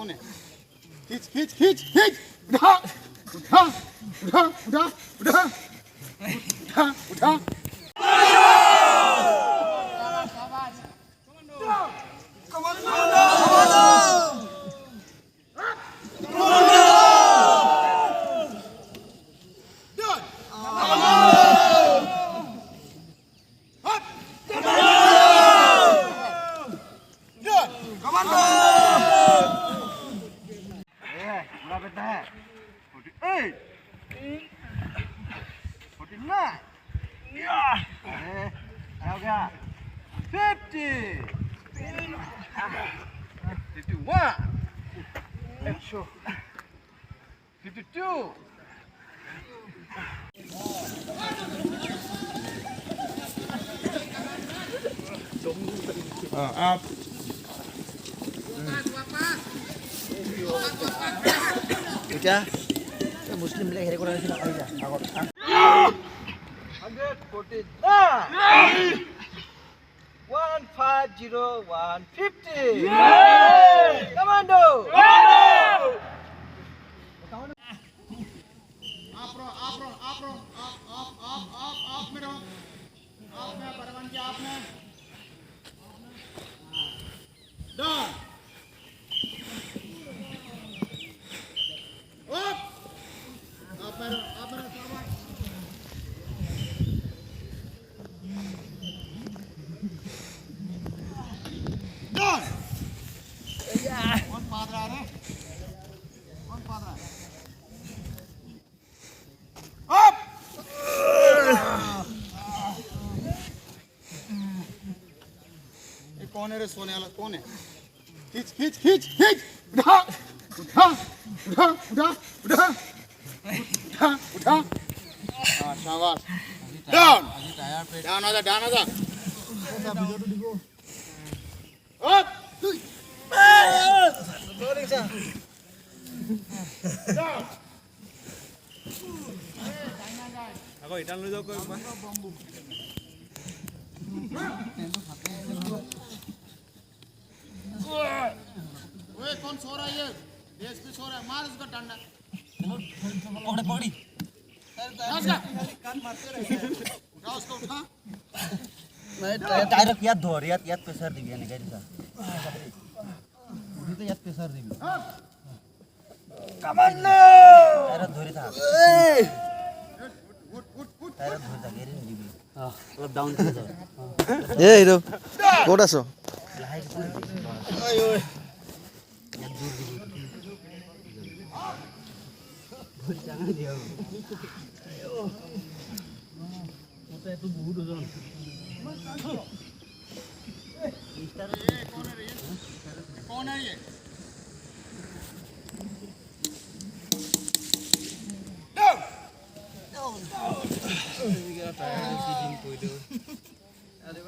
कौन है खींच खींच खींच खींच उठा उठा उठा उठा उठा उठा उठा Up. Udah, Muslim lagi hari kurang sila aja. 150 150. Commando. आप में रहो आप में परवन के आप में डाउन अप आप में फॉरवर्ड डाउन कौन पाद रहा है कौन पाद रहा है अप कौन है रे सोने वाला कौन है खींच खींच खींच खींच उठा उठा उठा उठा उठा उठा उठा हाँ शाबाश डाउन डाउन आजा up down Aku hitam lu jauh ke mana? ओए कौन सो रहा है ये डीएसपी सो रहा है मार उसका डंडा पकड़ी उसका कान मारते रहे उठा उसको उठा नहीं टायर याद धो याद प्रेशर दी यानी गाड़ी सा उठी तो याद प्रेशर दी कमांडो टायर धोरी था टायर धोरी था गेरी दी हां मतलब डाउन कर दो ए हिरो कोड आसो ओय ओय भूल जाना दिया आयो मते तो बहुत ओजन कौन है ये Ada